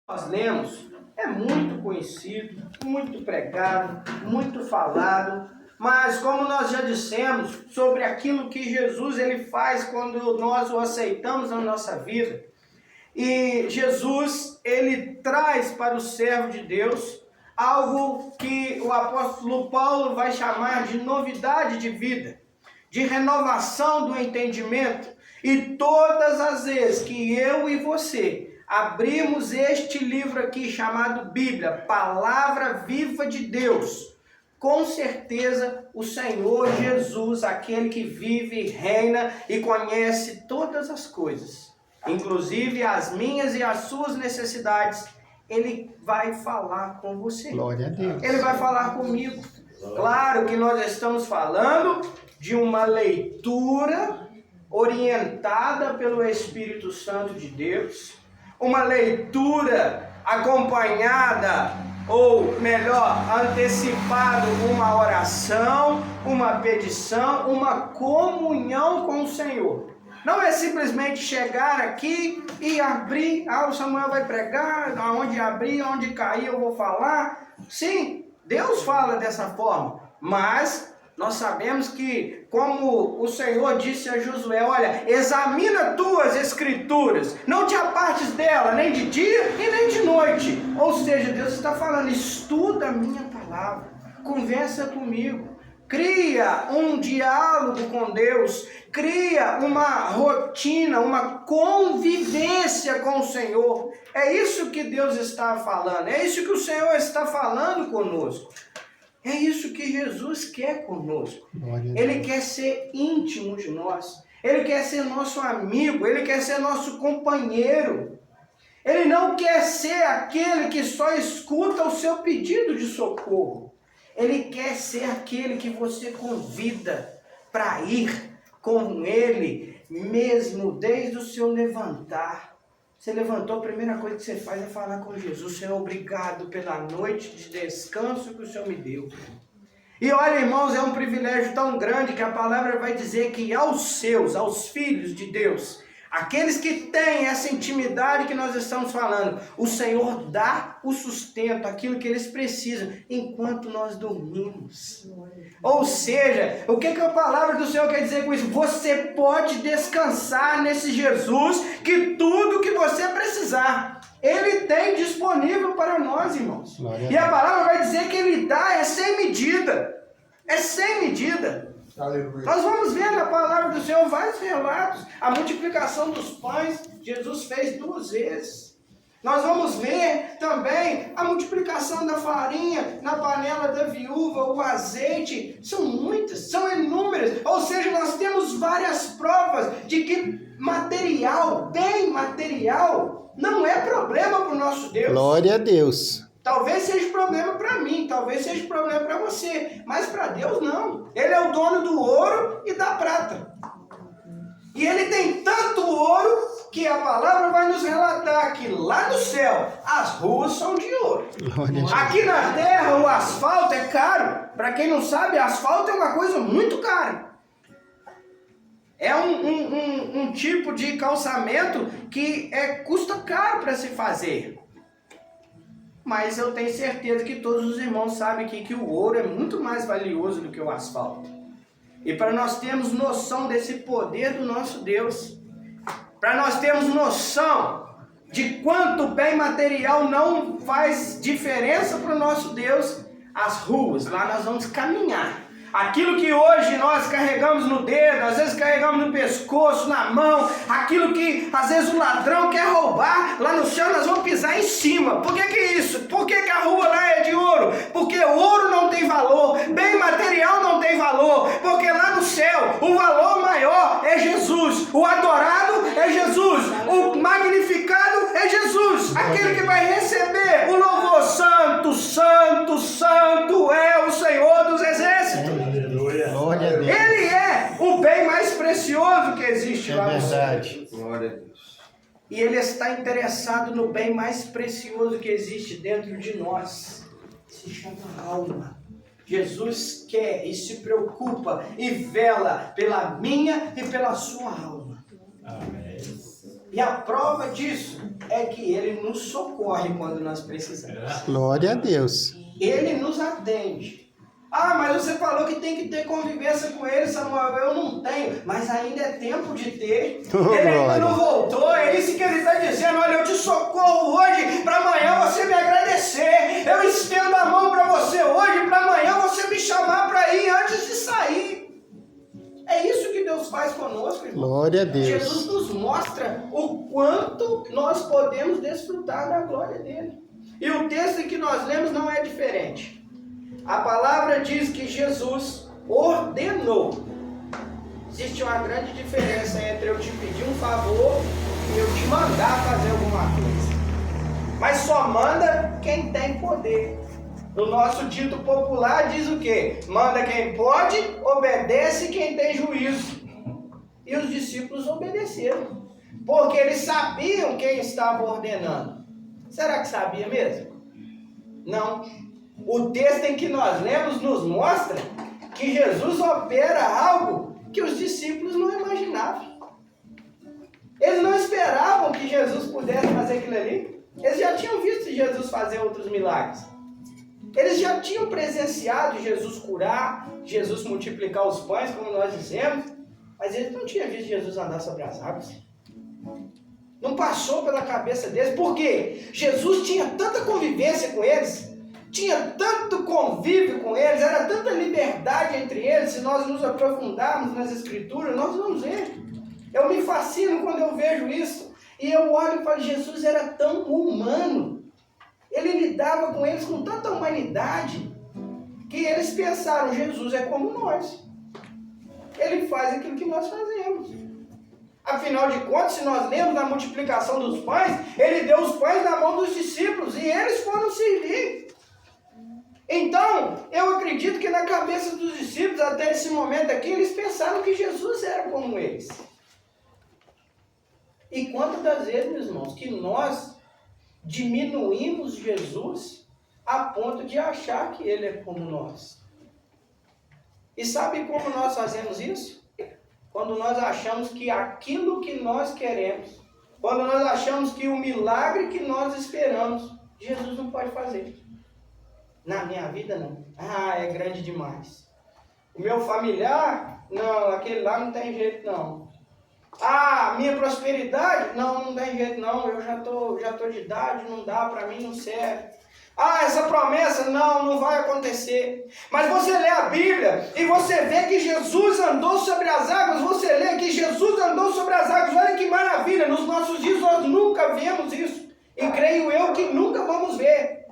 nós lemos é muito conhecido, muito pregado, muito falado, mas como nós já dissemos sobre aquilo que Jesus ele faz quando nós o aceitamos na nossa vida, e Jesus ele traz para o servo de Deus algo que o apóstolo Paulo vai chamar de novidade de vida, de renovação do entendimento. E todas as vezes que eu e você abrimos este livro aqui chamado Bíblia, Palavra Viva de Deus, com certeza o Senhor Jesus, aquele que vive e reina e conhece todas as coisas, inclusive as minhas e as suas necessidades, Ele vai falar com você. Glória a Deus. Ele vai falar comigo. Claro que nós estamos falando de uma leitura orientada pelo Espírito Santo de Deus, uma leitura acompanhada, ou melhor, antecipado, uma oração, uma petição, uma comunhão com o Senhor. Não é simplesmente chegar aqui e abrir, o Samuel vai pregar, aonde abrir, aonde cair eu vou falar. Sim, Deus fala dessa forma, mas nós sabemos que, como o Senhor disse a Josué, olha, examina tuas escrituras, não te apartes dela, nem de dia e nem de noite. Ou seja, Deus está falando, estuda a minha palavra, conversa comigo, cria um diálogo com Deus, cria uma rotina, uma convivência com o Senhor. É isso que Deus está falando, é isso que o Senhor está falando conosco. É isso que Jesus quer conosco. Ele quer ser íntimo de nós. Ele quer ser nosso amigo. Ele quer ser nosso companheiro. Ele não quer ser aquele que só escuta o seu pedido de socorro. Ele quer ser aquele que você convida para ir com Ele, mesmo desde o seu levantar. Você levantou, a primeira coisa que você faz é falar com Jesus. Senhor, obrigado pela noite de descanso que o Senhor me deu. E olha, irmãos, é um privilégio tão grande que a palavra vai dizer que aos filhos de Deus, aqueles que têm essa intimidade que nós estamos falando, o Senhor dá o sustento, aquilo que eles precisam, enquanto nós dormimos. Ou seja, o que a palavra do Senhor quer dizer com isso? Você pode descansar nesse Jesus, que tudo que você precisar, Ele tem disponível para nós, irmãos. E a palavra vai dizer que Ele dá, é sem medida. É sem medida. Aleluia. Nós vamos ver na palavra do Senhor vários relatos. A multiplicação dos pães, Jesus fez 2 vezes. Nós vamos ver também a multiplicação da farinha na panela da viúva, o azeite. São muitas, são inúmeras. Ou seja, nós temos várias provas de que material, bem material, não é problema para o nosso Deus. Glória a Deus. Talvez seja problema para mim, talvez seja problema para você, mas para Deus não. Ele é o dono do ouro e da prata. E Ele tem tanto ouro que a palavra vai nos relatar que lá no céu as ruas são de ouro. Aqui na terra o asfalto é caro. Para quem não sabe, asfalto é uma coisa muito cara. É um tipo de calçamento que custa caro para se fazer. Mas eu tenho certeza que todos os irmãos sabem que o ouro é muito mais valioso do que o asfalto. E para nós termos noção desse poder do nosso Deus, para nós termos noção de quanto bem material não faz diferença para o nosso Deus, as ruas, lá nós vamos caminhar. Aquilo que hoje nós carregamos no dedo, às vezes carregamos no pescoço, na mão, aquilo que às vezes o ladrão quer roubar, lá no céu nós vamos pisar em cima. Por que é isso? Por que a rua lá é de ouro? Porque ouro não tem valor, bem material não tem valor, porque lá no céu o valor maior é Jesus, o adorado é Jesus, o magnificado é Jesus, aquele que vai receber o louvor. Santo, santo, santo é o Senhor dos exércitos. Glória a Deus. Ele é o bem mais precioso que existe lá no céu. Glória a Deus. E Ele está interessado no bem mais precioso que existe dentro de nós. Se chama alma. Jesus quer e se preocupa e vela pela minha e pela sua alma. Amém. E a prova disso é que Ele nos socorre quando nós precisamos. Glória a Deus. Ele nos atende. Ah, mas você falou que tem que ter convivência com Ele, Samuel. Eu não tenho, mas ainda é tempo de ter. Ele ainda não voltou, é isso que Ele está dizendo. Olha, eu te socorro hoje, para amanhã você me agradecer. Eu estendo a mão para você hoje, para amanhã você me chamar para ir antes de sair. É isso que Deus faz conosco, irmão. Glória a Deus. Jesus nos mostra o quanto nós podemos desfrutar da glória dele. E o texto que nós lemos não é diferente. A palavra diz que Jesus ordenou. Existe uma grande diferença entre eu te pedir um favor e eu te mandar fazer alguma coisa. Mas só manda quem tem poder. No nosso dito popular diz o quê? Manda quem pode, obedece quem tem juízo. E os discípulos obedeceram, porque eles sabiam quem estava ordenando. Será que sabia mesmo? Não. O texto em que nós lemos nos mostra que Jesus opera algo que os discípulos não imaginavam. Eles não esperavam que Jesus pudesse fazer aquilo ali. Eles já tinham visto Jesus fazer outros milagres. Eles já tinham presenciado Jesus curar, Jesus multiplicar os pães, como nós dizemos, mas eles não tinham visto Jesus andar sobre as águas. Não passou pela cabeça deles, porque Jesus tinha tanta convivência com eles, tinha tanto convívio com eles, era tanta liberdade entre eles. Se nós nos aprofundarmos nas Escrituras, nós vamos ver. Eu me fascino quando eu vejo isso, e eu olho e falo, Jesus era tão humano. Ele lidava com eles com tanta humanidade, que eles pensaram, Jesus é como nós. Ele faz aquilo que nós fazemos. Afinal de contas, se nós lemos a multiplicação dos pães, ele deu os pães na mão dos discípulos, e eles foram servir. Então, eu acredito que na cabeça dos discípulos, até esse momento aqui, eles pensaram que Jesus era como eles. E quantas das vezes, meus irmãos, que nós diminuímos Jesus a ponto de achar que Ele é como nós. E sabe como nós fazemos isso? Quando nós achamos que aquilo que nós queremos, quando nós achamos que o milagre que nós esperamos, Jesus não pode fazer. Na minha vida não. Ah, é grande demais. O meu familiar, não, aquele lá não tem jeito não. Ah, minha prosperidade, não tem jeito não, eu já tô de idade, não dá, para mim não serve. Ah, essa promessa, não vai acontecer. Mas você lê a Bíblia e você vê que Jesus andou sobre as águas, você lê que Jesus andou sobre as águas, olha que maravilha, nos nossos dias nós nunca vemos isso. E creio eu que nunca vamos ver.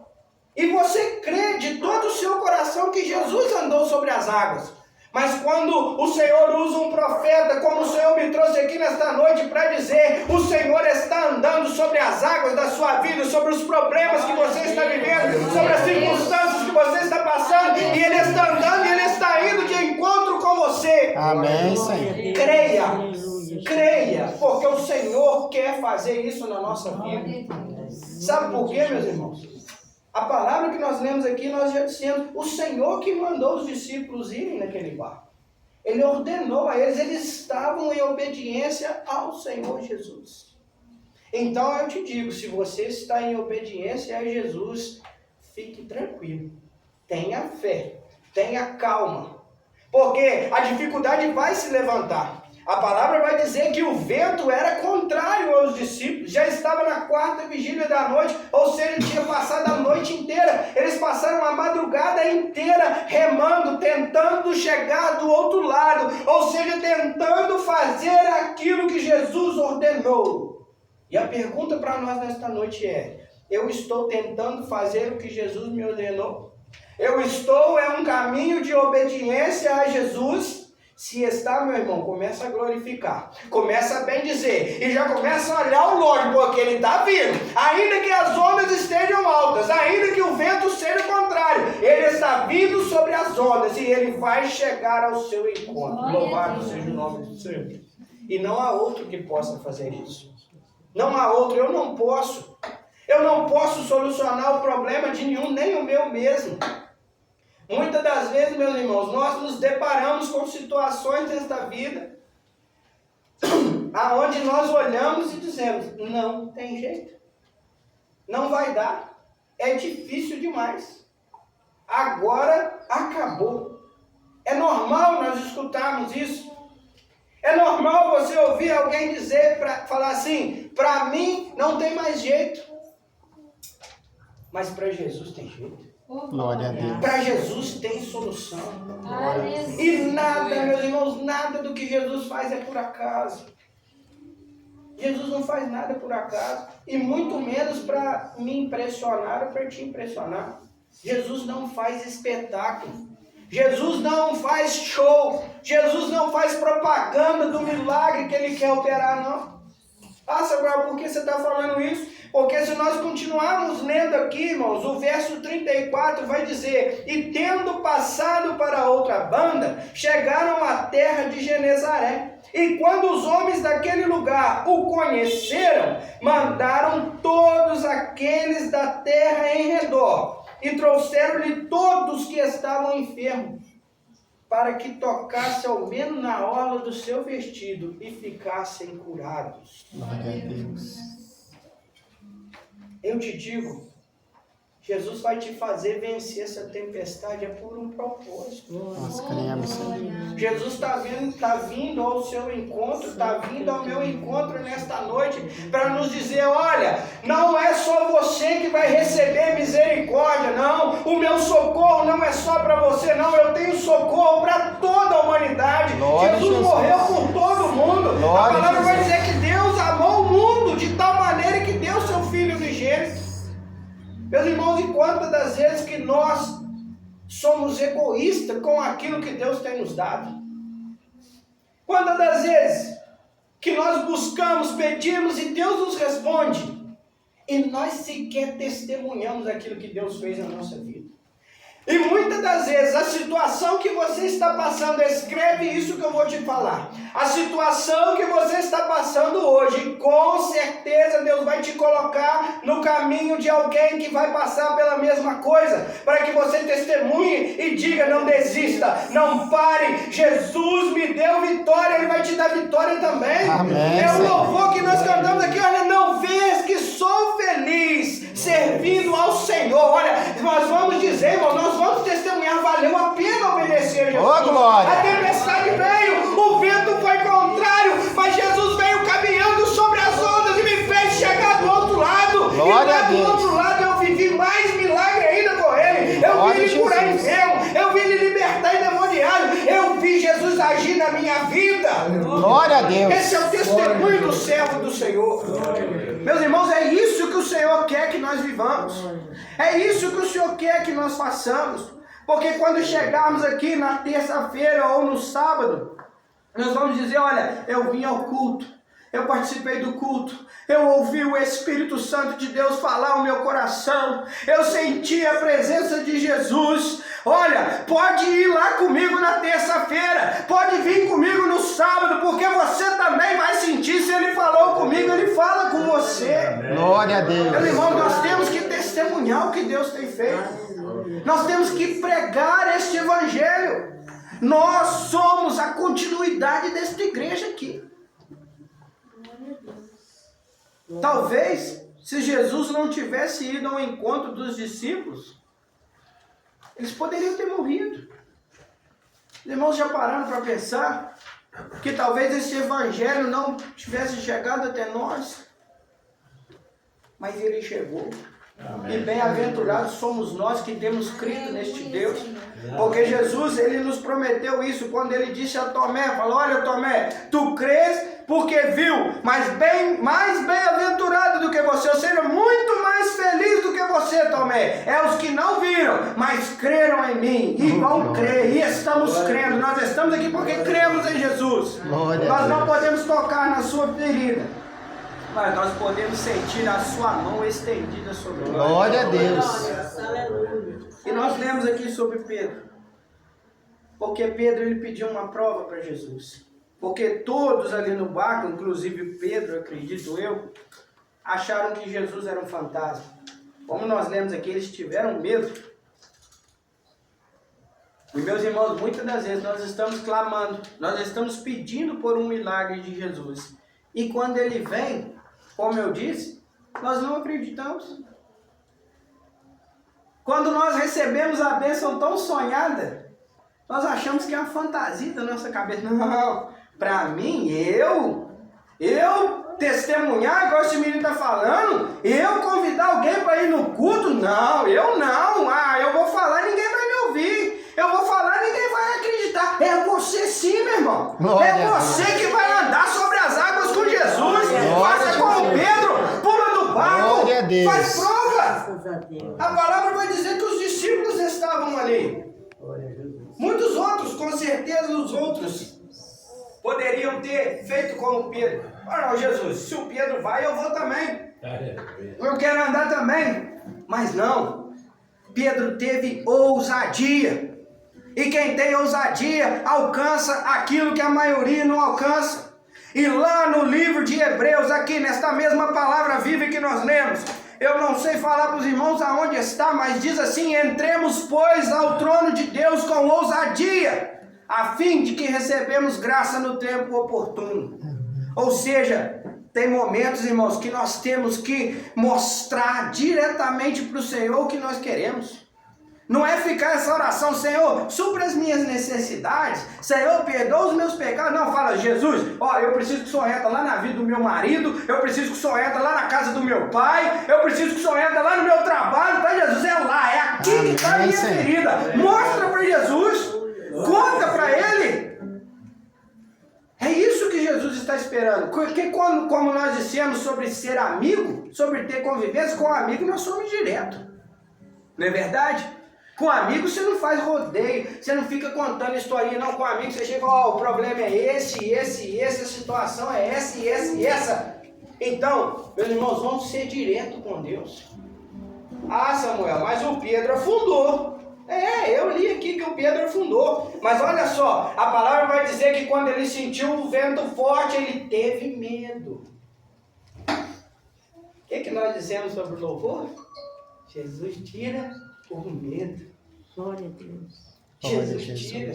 E você crê de todo o seu coração que Jesus andou sobre as águas. Mas quando o Senhor usa um profeta, como o Senhor me trouxe aqui nesta noite para dizer, o Senhor está andando sobre as águas da sua vida, sobre os problemas que você está vivendo, sobre as circunstâncias que você está passando, e Ele está andando e Ele está indo de encontro com você. Amém, Senhor. Creia, porque o Senhor quer fazer isso na nossa vida. Sabe por quê, meus irmãos? A palavra que nós lemos aqui, nós já dissemos, o Senhor que mandou os discípulos irem naquele barco. Ele ordenou a eles, eles estavam em obediência ao Senhor Jesus. Então eu te digo, se você está em obediência a Jesus, fique tranquilo, tenha fé, tenha calma, porque a dificuldade vai se levantar. A palavra vai dizer que o vento era contrário aos discípulos, já estava na 4ª vigília da noite, ou seja, tinha passado a noite inteira, eles passaram a madrugada inteira remando, tentando chegar do outro lado, ou seja, tentando fazer aquilo que Jesus ordenou. E a pergunta para nós nesta noite é, eu estou tentando fazer o que Jesus me ordenou? Eu estou em um caminho de obediência a Jesus? Se está, meu irmão, começa a glorificar, começa a bem dizer, e já começa a olhar o longe, porque Ele está vindo, ainda que as ondas estejam altas, ainda que o vento seja contrário, Ele está vindo sobre as ondas, e Ele vai chegar ao seu encontro. Louvado seja o nome do Senhor. E não há outro que possa fazer isso. Não há outro, eu não posso solucionar o problema de nenhum, nem o meu mesmo. Muitas das vezes, meus irmãos, nós nos deparamos com situações desta vida aonde nós olhamos e dizemos, não tem jeito. Não vai dar. É difícil demais. Agora acabou. É normal nós escutarmos isso. É normal você ouvir alguém dizer, falar assim, para mim não tem mais jeito. Mas para Jesus tem jeito. Glória a Deus. Para Jesus tem solução. E nada, meus irmãos, nada do que Jesus faz é por acaso. Jesus não faz nada por acaso. E muito menos para me impressionar ou para te impressionar. Jesus não faz espetáculo. Jesus não faz show. Jesus não faz propaganda do milagre que Ele quer operar, não. Agora, por que você está falando isso? Porque se nós continuarmos lendo aqui, irmãos, o verso 34 vai dizer: e tendo passado para outra banda, chegaram à terra de Genezaré. E quando os homens daquele lugar o conheceram, mandaram todos aqueles da terra em redor, e trouxeram-lhe todos que estavam enfermos, para que tocasse ao menos na orla do seu vestido e ficassem curados. Glória a Deus. Eu te digo, Jesus vai te fazer vencer essa tempestade, é por um propósito. Nós cremos, Senhor. Jesus está vindo ao seu encontro, está vindo ao meu encontro nesta noite, para nos dizer: olha, não é só você que vai receber misericórdia, não. O meu socorro não é só para você, não. Eu tenho socorro para toda a humanidade. Jesus morreu por todo mundo. A palavra vai dizer que Deus amou o mundo de tal maneira que deu seu Filho unigênito. Meus irmãos, e quantas das vezes que nós somos egoístas com aquilo que Deus tem nos dado? Quantas das vezes que nós buscamos, pedimos e Deus nos responde, e nós sequer testemunhamos aquilo que Deus fez na nossa vida? E muitas das vezes a situação que você está passando, escreve isso que eu vou te falar. A situação que você está passando hoje, com certeza Deus vai te colocar no caminho de alguém que vai passar pela mesma coisa, para que você testemunhe e diga: não desista, não pare, Jesus me deu vitória, Ele vai te dar vitória também. Amém, é o Senhor. louvor que nós cantamos aqui: olha, não vês que sou feliz servindo ao Senhor. Olha, nós vamos dizer, irmão, nós vamos testemunhar, valeu a pena obedecer a Jesus. Ô, glória! A tempestade veio, o vento foi contrário, mas Jesus veio caminhando sobre as ondas e me fez chegar do outro lado. Glória e lá a do Deus. outro lado eu vivi mais milagre ainda com Ele. Eu Glória vi Ele a curar Jesus. enfermo, eu vi Ele libertar endemoniado, eu vi Jesus agir na minha vida. Glória a Deus. Esse é o testemunho do servo do Senhor. Meus irmãos, é isso que o Senhor quer que nós vivamos. É isso que o Senhor quer que nós façamos. Porque quando chegarmos aqui na terça-feira ou no sábado, nós vamos dizer: olha, eu vim ao culto, eu participei do culto, eu ouvi o Espírito Santo de Deus falar ao meu coração, eu senti a presença de Jesus. Olha, pode ir lá comigo na terça-feira, pode vir comigo no sábado, porque você também vai sentir. Se Ele falou comigo, Ele fala com você. Glória a Deus. Meus irmãos, nós temos que testemunhar o que Deus tem feito. Nós temos que pregar este evangelho. Nós somos a continuidade desta igreja aqui. Talvez, se Jesus não tivesse ido ao encontro dos discípulos, eles poderiam ter morrido. Os irmãos já pararam para pensar que talvez esse evangelho não tivesse chegado até nós? Mas ele chegou. Amém. E bem-aventurados somos nós que temos crido neste Deus. Porque Jesus, Ele nos prometeu isso quando Ele disse a Tomé, falou: olha, Tomé, tu crês porque viu, mas mais bem-aventurado do que você, ou seja, muito mais feliz do que você, Tomé, é os que não viram, mas creram em mim, e vão crer, e estamos crendo. Nós estamos aqui porque cremos em Jesus. Nós não podemos tocar na sua ferida, mas nós podemos sentir a sua mão estendida sobre nós. Glória a Deus. E nós lemos aqui sobre Pedro, porque Pedro ele pediu uma prova para Jesus. Porque todos ali no barco, inclusive Pedro, acredito eu, acharam que Jesus era um fantasma. Como nós lemos aqui, eles tiveram medo. E meus irmãos, muitas das vezes nós estamos clamando, nós estamos pedindo por um milagre de Jesus. E quando ele vem, como eu disse, nós não acreditamos. Quando nós recebemos a bênção tão sonhada, nós achamos que é uma fantasia da nossa cabeça. Não, para mim, eu testemunhar, igual esse menino está falando, eu convidar alguém para ir no culto, não, eu não. Eu vou falar e ninguém vai me ouvir. Eu vou falar e ninguém vai acreditar. É você sim, meu irmão. Glória é você que vai andar sobre as águas com Jesus. Faça como Pedro, pula do barco, Glória a Deus. faz prova. A palavra vai dizer que os discípulos estavam ali. Muitos outros, com certeza os outros, poderiam ter feito como Pedro. Não, Jesus, se o Pedro vai, eu vou também. Eu quero andar também. Mas não. Pedro teve ousadia. E quem tem ousadia alcança aquilo que a maioria não alcança. E lá no livro de Hebreus, aqui nesta mesma palavra viva que nós lemos, eu não sei falar para os irmãos aonde está, mas diz assim: entremos, pois, ao trono de Deus com ousadia, a fim de que recebemos graça no tempo oportuno. Ou seja, tem momentos, irmãos, que nós temos que mostrar diretamente para o Senhor o que nós queremos. Não é ficar essa oração: Senhor, supra as minhas necessidades, Senhor, perdoa os meus pecados. Não, fala: Jesus, eu preciso que o Senhor entre lá na vida do meu marido, eu preciso que o Senhor entre lá na casa do meu pai, eu preciso que o Senhor entre lá no meu trabalho, tá, Jesus? É lá, é aqui que está a minha ferida. Mostra para Jesus, conta para Ele. É isso que Jesus está esperando. Porque como nós dissemos sobre ser amigo, sobre ter convivência com um amigo, nós somos direto. Não é verdade? Com amigo você não faz rodeio, você não fica contando historinha, não. Com amigo você chega: o problema é esse, a situação é essa e essa. Então, meus irmãos, vamos ser direto com Deus. Samuel, mas o Pedro afundou. Eu li aqui que o Pedro afundou. Mas olha só, a palavra vai dizer que quando ele sentiu o vento forte, ele teve medo. O que nós dizemos sobre o louvor? Jesus tira o medo. Glória a Deus. Jesus tira.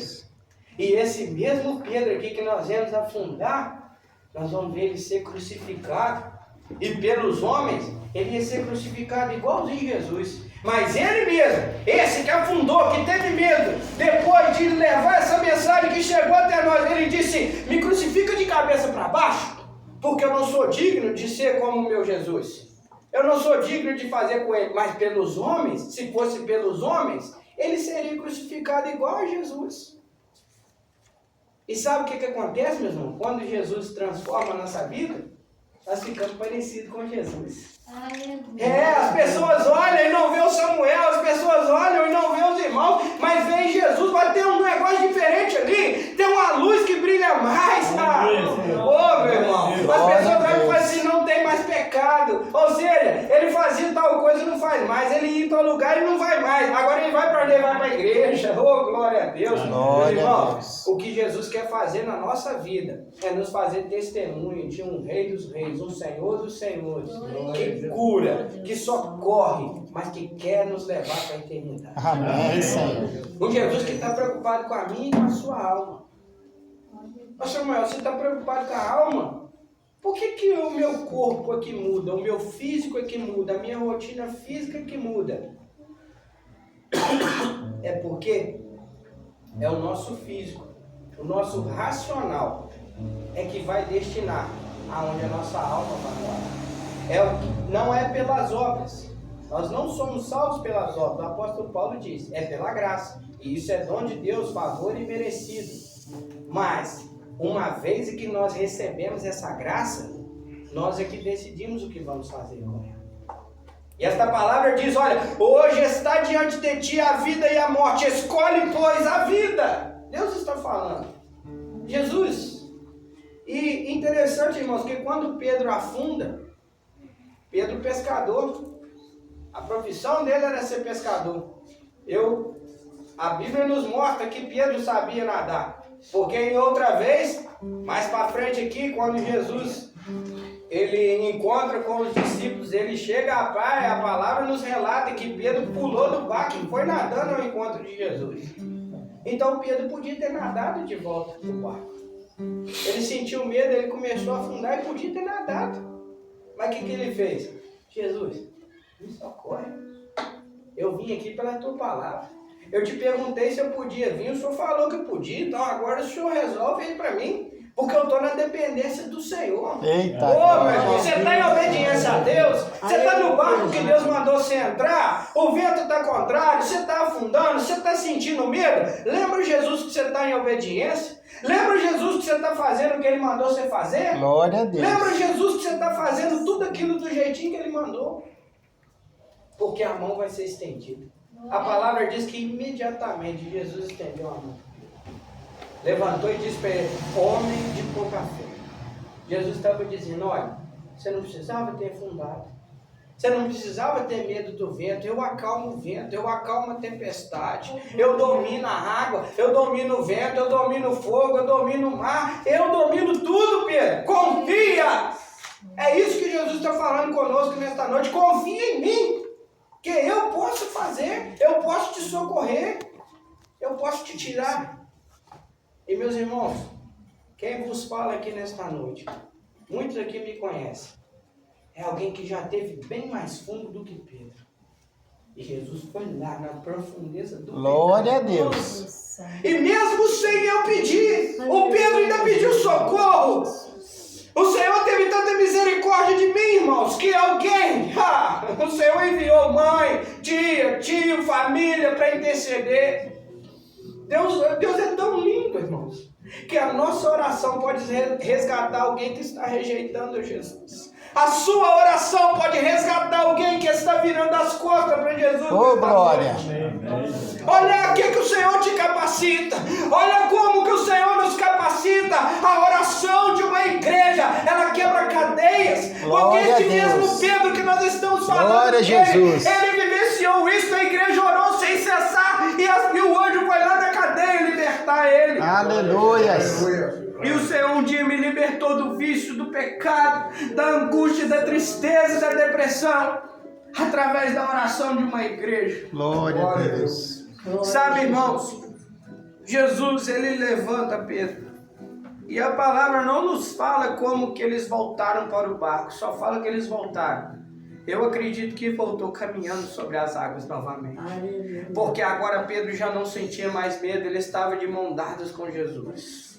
E esse mesmo Pedro aqui que nós vamos afundar, nós vamos ver ele ser crucificado. E pelos homens, ele ia ser crucificado igualzinho Jesus. Mas ele mesmo, esse que afundou, que teve medo, depois de levar essa mensagem que chegou até nós, ele disse: me crucifica de cabeça para baixo, porque eu não sou digno de ser como o meu Jesus. Eu não sou digno de fazer com ele. Mas pelos homens, se fosse pelos homens, ele seria crucificado igual a Jesus. E sabe o que acontece, meus irmãos? Quando Jesus transforma a nossa vida, nós ficamos parecidos com Jesus. As pessoas olham e não vê o Samuel, as pessoas olham e não vê os irmãos, mas vem Jesus, vai ter um negócio diferente ali, tem uma luz que brilha mais. Meu irmão, as pessoas olham e falam assim: não tem mais pecado. Ou seja, ele fazia tal coisa e não faz mais, ele ia em tal lugar e não vai mais. Agora ele vai para onde? Ele vai para a igreja. Glória a Deus. Meus irmãos, o que Jesus quer fazer na nossa vida é nos fazer testemunho de um Rei dos Reis, um Senhor dos Senhores, que cura, que socorre, mas que quer nos levar para a eternidade. Amém, Senhor. Um Jesus que está preocupado com a minha e com a sua alma. Mas Samuel, você está preocupado com a alma? Por que o meu corpo é que muda, o meu físico é que muda, a minha rotina física é que muda? É porque é o nosso físico, o nosso racional é que vai destinar aonde a nossa alma vai morar. Não é pelas obras. Nós não somos salvos pelas obras. O apóstolo Paulo diz: é pela graça. E isso é dom de Deus, favor e merecido. Mas, uma vez que nós recebemos essa graça, nós é que decidimos o que vamos fazer com ela. E esta palavra diz: olha, hoje está diante de ti a vida e a morte. Escolhe, pois, a vida. Deus está falando. Jesus. E interessante, irmãos, que quando Pedro afunda, Pedro pescador, a profissão dele era ser pescador. A Bíblia nos mostra que Pedro sabia nadar, porque em outra vez, mais para frente aqui, quando Jesus ele encontra com os discípulos, ele chega à praia, a palavra nos relata que Pedro pulou do barco e foi nadando ao encontro de Jesus. Então Pedro podia ter nadado de volta do barco. Ele sentiu medo, ele começou a afundar e podia ter nadado. Mas o que ele fez? Jesus, me socorre. Eu vim vim aqui pela tua palavra. Eu te perguntei se eu podia vir, o senhor falou que podia, então agora o senhor resolve aí para mim, porque eu estou na dependência do Senhor. Eita. Ô, meu irmão, você está em obediência a Deus? Você está no barco que Deus mandou você entrar? O vento está contrário, você está afundando, você está sentindo medo? Lembra Jesus que você está em obediência? Lembra Jesus que você está fazendo o que Ele mandou você fazer? Glória a Deus. Lembra Jesus que você está fazendo tudo aquilo do jeitinho que Ele mandou? Porque a mão vai ser estendida. A palavra diz que imediatamente Jesus estendeu a mão. Levantou e disse para ele: homem de pouca fé. Jesus estava dizendo: olha, você não precisava ter afundado. Você não precisava ter medo do vento. Eu acalmo o vento, eu acalmo a tempestade. Eu domino a água, eu domino o vento, eu domino o fogo, eu domino o mar. Eu domino tudo, Pedro. Confia! É isso que Jesus está falando conosco nesta noite. Confia em mim, que eu posso fazer, eu posso te socorrer, eu posso te tirar. E meus irmãos, quem vos fala aqui nesta noite, muitos aqui me conhecem, é alguém que já esteve bem mais fundo do que Pedro. E Jesus foi lá na profundeza do Glória a pecado. Deus. E mesmo sem eu pedir, o Pedro ainda pediu socorro. O Senhor teve tanta misericórdia de mim, irmãos, que alguém, o Senhor enviou mãe, tia, tio, família para interceder. Deus é tão lindo, irmãos, que a nossa oração pode resgatar alguém que está rejeitando Jesus. A sua oração pode resgatar alguém que está virando as costas para Jesus. Ô, glória. Olha o que o Senhor te capacita. Olha como que o Senhor nos capacita. A oração de uma igreja, ela quebra cadeias. Glória Porque este a Deus. mesmo Pedro que nós estamos falando, Glória a Jesus. ele vivenciou isso. A igreja orou sem cessar e o anjo foi lá da cadeia libertar ele. Aleluias. E o Senhor um dia me libertou do vício, do pecado, da angústia, da tristeza, da depressão, através da oração de uma igreja. Glória a Deus. Sabe, irmãos, Jesus, ele levanta Pedro. E a palavra não nos fala como que eles voltaram para o barco, só fala que eles voltaram. Eu acredito que voltou caminhando sobre as águas novamente. Porque agora Pedro já não sentia mais medo, ele estava de mão dadas com Jesus.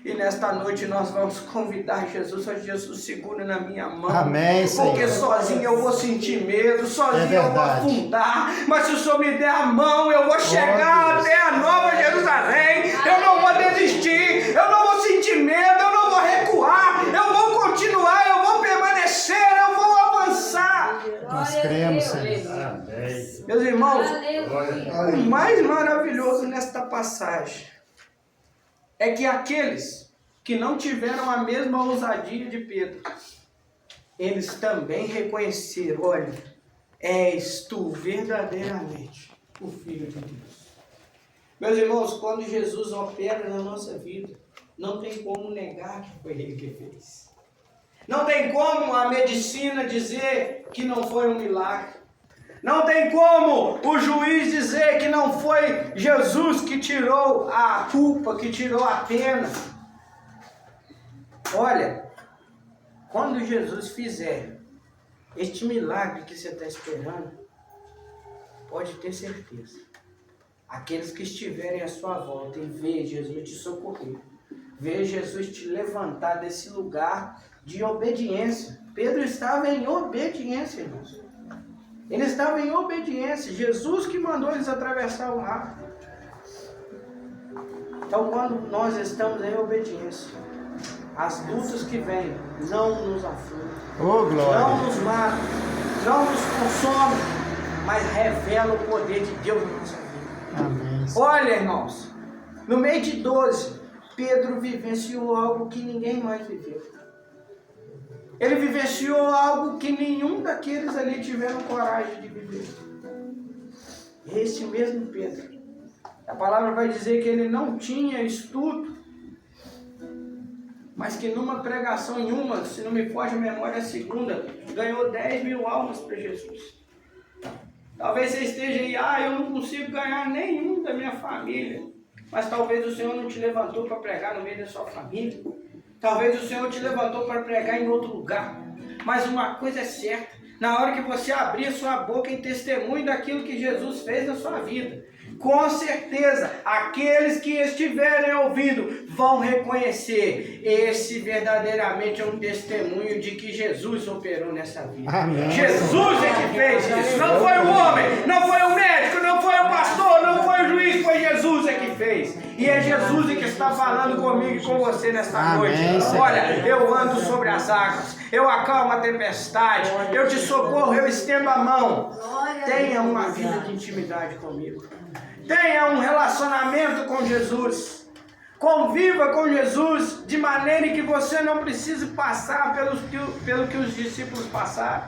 E nesta noite nós vamos convidar Jesus, ó Jesus, segura na minha mão. Amém, Senhor. Porque sozinho eu vou sentir medo, sozinho eu vou afundar. Mas se o Senhor me der a mão, eu vou chegar até a Nova Jerusalém. Eu não vou desistir, eu não vou sentir medo, eu não vou recuar. Eu vou continuar, eu vou permanecer, eu vou avançar. Nós cremos, Senhor. Meus irmãos, o mais maravilhoso nesta passagem é que aqueles que não tiveram a mesma ousadia de Pedro, eles também reconheceram: olha, és tu verdadeiramente o Filho de Deus. Meus irmãos, quando Jesus opera na nossa vida, não tem como negar que foi Ele que fez. Não tem como a medicina dizer que não foi um milagre. Não tem como o juiz dizer que não foi Jesus que tirou a culpa, que tirou a pena. Olha, quando Jesus fizer este milagre que você está esperando, pode ter certeza. Aqueles que estiverem à sua volta e ver Jesus te socorrer, ver Jesus te levantar desse lugar de obediência. Pedro estava em obediência, irmãos. Ele estava em obediência. Jesus que mandou eles atravessar o mar. Então, quando nós estamos em obediência, as lutas que vêm não nos afundam, Oh, glória. não nos matam, não nos consomem, mas revelam o poder de Deus na nossa vida. Amém. Olha, irmãos, no meio de 12, Pedro vivenciou algo que ninguém mais viveu. Ele vivenciou algo que nenhum daqueles ali tiveram coragem de viver. Esse mesmo Pedro, a palavra vai dizer que ele não tinha estudo, mas que numa pregação em uma, se não me foge a memória, a segunda, ganhou 10.000 almas para Jesus. Talvez você esteja aí: eu não consigo ganhar nenhum da minha família. Mas talvez o Senhor não te levantou para pregar no meio da sua família. Talvez o Senhor te levantou para pregar em outro lugar. Mas uma coisa é certa: Na hora que você abrir a sua boca em testemunho daquilo que Jesus fez na sua vida. Com certeza, aqueles que estiverem ouvindo vão reconhecer. Esse verdadeiramente é um testemunho de que Jesus operou nessa vida. Amém. Jesus é que fez isso. Não foi o homem, não foi o médico, não foi o pastor, não foi o juiz, foi Jesus é que fez. E é Jesus que está falando comigo e com você nesta noite. Olha, eu ando sobre as águas, eu acalmo a tempestade, eu te socorro, eu estendo a mão. Tenha uma vida de intimidade comigo. Tenha um relacionamento com Jesus. Conviva com Jesus de maneira que você não precise passar pelo que os discípulos passaram,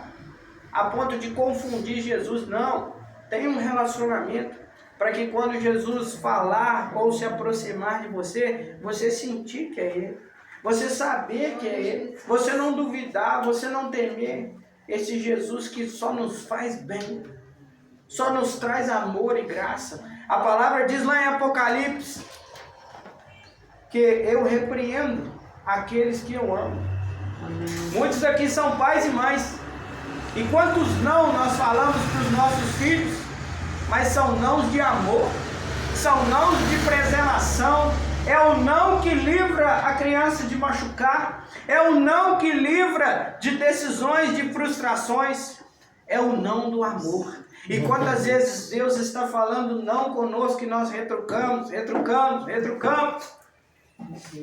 a ponto de confundir Jesus. Não. Tenha um relacionamento para que quando Jesus falar ou se aproximar de você, você sentir que é Ele. Você saber que é Ele. Você não duvidar, você não temer. Esse Jesus que só nos faz bem. Só nos traz amor e graça. A palavra diz lá em Apocalipse que eu repreendo aqueles que eu amo. Muitos aqui são pais e mães. E quantos não nós falamos para os nossos filhos? Mas são nãos de amor, são nãos de preservação. É o não que livra a criança de machucar. É o não que livra de decisões, de frustrações. É o não do amor. E quantas vezes Deus está falando não conosco e nós retrucamos.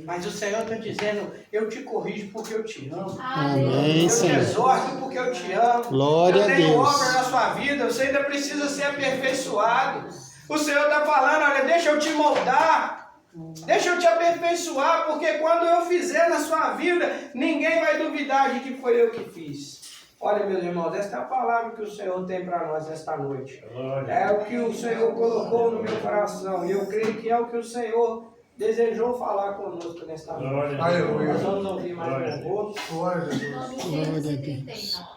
Mas o Senhor está dizendo, eu te corrijo porque eu te amo. Amém, Eu te Senhor. exorto porque eu te amo. Glória eu a tenho Deus. obra na sua vida, você ainda precisa ser aperfeiçoado. O Senhor está falando, olha, deixa eu te moldar. Deixa eu te aperfeiçoar, porque quando eu fizer na sua vida, ninguém vai duvidar de que foi eu que fiz. Olha, meus irmãos, esta é a palavra que o Senhor tem para nós esta noite. É o que o Senhor colocou no meu coração. E eu creio que é o que o Senhor desejou falar conosco nesta noite. Nós vamos ouvir mais um pouco. Glória a Deus.